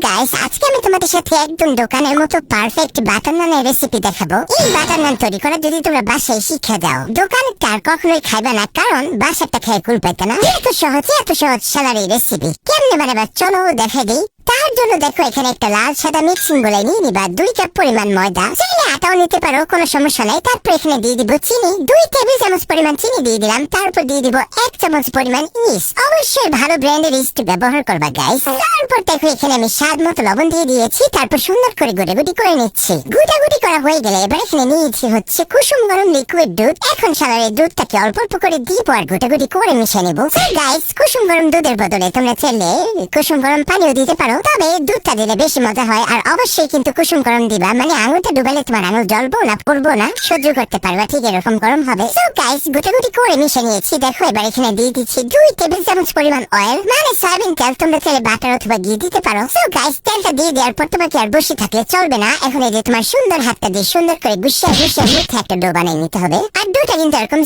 Guys, আজকে আমি তোমাদের সাথে একদম দোকানের মতো পারফেক্ট বাটার নানের রেসিপি দেখাবো। এই বাটার নান তৈরি করা যদি তোমরা বাসায় শিখে যাও, দোকানটার কখনোই খাইবে না, কারণ বাসাটা খেয়ে কুল পাইতে না। এত সহজ সালার এই রেসিপি কেমনে বানাবা চলো দেখে দিই। তার জন্য দেখো এখানে একটা লাল সাদা মিক্সিং বলে নিয়ে নিবা 2 কাপ পরিমাণ ময়দা, চাইলে আটাও নিতে পারো, কোনো সমস্যা নাই। তারপর এখানে দিয়ে দিব চিনি, 2 টেবিল চামচ পরিমাণ চিনি দিয়ে দিলাম। তারপর দিয়ে দিব 1 চামচ পরিমাণ ইস্ট, অবশ্যই ভালো ব্র্যান্ডের ইস্ট ব্যবহার করবা গাইস। তারপর দেখো এখানে আমি স্বাদ মতো লবণ দিয়ে দিয়েছি। তারপর সুন্দর করে গুটি করে নিচ্ছি। গুটাগুটি করা হয়ে গেলে এবার এখানে নিয়েছি হচ্ছে কুসুম গরম লিকুইড দুধ। এখন সালারে দুধটাকে অল্প অল্প করে দিব আর গুটাগুটি করে মিশিয়ে নেবো। গাইস, কুসুম গরম দুধের বদলে তোমরা চাইলে কুসুম গরম পানিও দিতে পারো, তবে দুধটা দিলে বেশি মজা হয়। আর অবশ্যই কিন্তু কুসুম গরম দিবা, মানে আঙুলটা ডুবালে তোমার আঙুল জ্বলবো না, পড়বো না, সহ্য করতে পারবা, ঠিক এরকম গরম হবে। সো গাইস, গুটাগুটি করে মিশিয়ে নিয়েছি। দেখো এবার এখানে দিয়ে দিচ্ছি 2 টেবিল চামচ পরিমাণ অয়েল, মানে সয়াবিন তেল। তোমরা চাইলে বাটার অথবা ঘি দিতে পারো। সো গাইস, তেলটা দিয়ে দেওয়ার পর তোমাকে আর বসে থাকলে চলবে না। এখন এই যে তোমার সুন্দর হাতটা দিয়ে সুন্দর করে গুছিয়ে মুঠে একটা ডো বানিয়ে নিতে হবে। আর ডোটা কিন্তু এরকম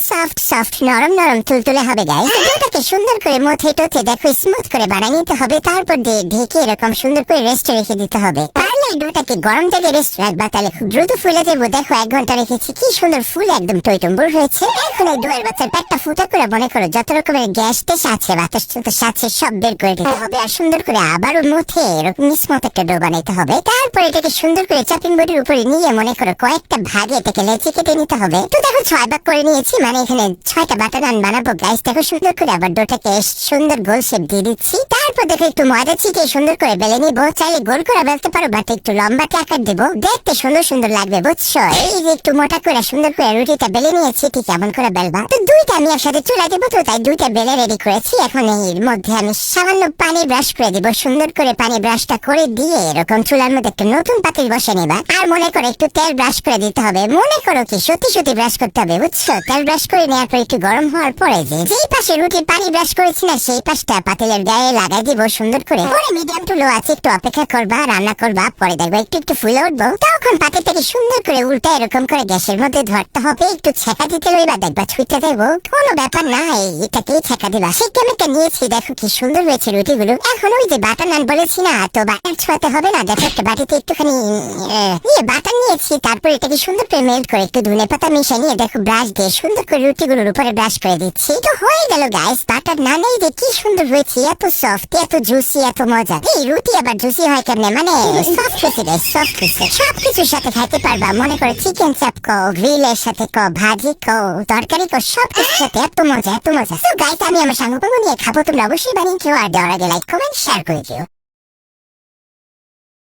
সফট নরম তুলতুলে হবে গাইস। ডোটাকে সুন্দর করে মুঠে টোথে দেখো স্মুথ করে বানিয়ে নিতে হবে। তারপর দিয়ে ঢেকে এরকম সুন্দর করে রেস্টে রেখে দিতে হবে। পারলে ডোটাকে গরম থেকে রেস্ট রাখবা, তাহলে খুব দ্রুত ফুলে যাবো। দেখো 1 ঘন্টা রেখেছি, কি সুন্দর ফুলে একদম টইটম্বুর হয়েছে। এখন এই ডোয়ের বাচ্চার পেটটা ফুটা করে মনে করো যত রকমের গ্যাস টেস আছে, বাতাস আছে, সব বের করে দিতে হবে। আর সুন্দর করে আবারও মুঠে এরকম স্মুথ একটা ডো বানাইতে হবে। তারপর এটাকে সুন্দর করে চাপিং বোর্ডের উপরে নিয়ে মনে করো কয়েকটা ভাগে এটাকে লেচি কেটে নিতে হবে। তো দেখো 6 ভাগ করে নিয়েছি, মানে এখানে 6টা বাটার নান বানাবো গাইস। দেখো সুন্দর করে আবার ডোটাকে সুন্দর গোল শেপ দিয়ে দিচ্ছি। তারপর দেখো একটু ময়দা ছিটিয়ে সুন্দর করে বেলে নিবো। চাইলে গোল করে বেলতে পারো, বাট একটু লম্বাটে আকার দেবো, দেখতে সুন্দর লাগবে, বুঝছো? এই যে একটু মোটা করে সুন্দর করে রুটিটা বেলে নিয়েছি, ঠিক এমন করে বেলবা। তো 2টা আমি একসাথে চুলায় দেবো, তো তাই 2টা বেলে রেডি করেছি। এখন এর মধ্যে আমি সামান্য পানি ব্রাশ করে দিব। সুন্দর করে পানি ব্রাশটা করে দিয়ে এরকম চুলার মধ্যে একটা নতুন পাতিল বসে নেবা। আর মনে করো একটু তেল ব্রাশ করে দিতে হবে। মনে করো কি সত্যি ব্রাশ করতে হবে, বুঝছো? তেল ব্রাশ করে নেওয়ার পর একটু গরম হওয়ার পরে যেই পাশে রুটির পানি ব্রাশ করেছি না, সেই পাশটা পাতিলের গায়ে লাগাই দিব সুন্দর করে। পরে মিডিয়াম টু লো আছে একটু অপেক্ষা করবা, রান্না করবা। পরে দেখবা একটু ফুলে উঠবো, তখন পাতিলটাকে সুন্দর করে উল্টা এরকম করে গ্যাসের মধ্যে ধরতে হবে। একটু ছেঁকা দিতে লইবা, দেখবা ছুঁতে দেবো, কোনো ব্যাপার না, এটাকেই ছেঁকা দিবা। সেই কেমিটা নিয়েছি, দেখো কি সুন্দর হয়েছে রুটিগুলো। এখন ওই যে বাটার নান বলেছি না, তো বাটার ছোঁয়াতে হবে না। দেখো একটা বাটিতে একটুখানি বাটার নিয়েছি। তারপর এটাকে সুন্দর করে মেল্ট করে একটু ধনে পাতা মিশিয়ে নিয়ে দেখো ব্রাশ দিয়ে সুন্দর করে রুটিগুলোর উপরে ব্রাশ করে দিচ্ছি। তো হয়ে গেল গাইস বাটার নান। এই যে কি সুন্দর হয়েছে, এত সফট, এত জুসি, এত মজা। এই রুটি আবার জুসি হয় কেমনে, মানে সফট হয়েছে গাইস, সফট হয়েছে। সবকিছুর সাথে খাইতে পারবা, মনে করো চিকেন চাপ কো, গ্রিলের সাথে কো, ভাজি কো, তরকারি কো, সবকিছুর সাথে এত মজা। তো গাইস, আমি আমার সাঙ্গ নিয়ে খাবো। তোমরা অবশ্যই বানিয়ে খেও, আর দেওয়ার আগে লাইক কমেন্ট শেয়ার করে দিও।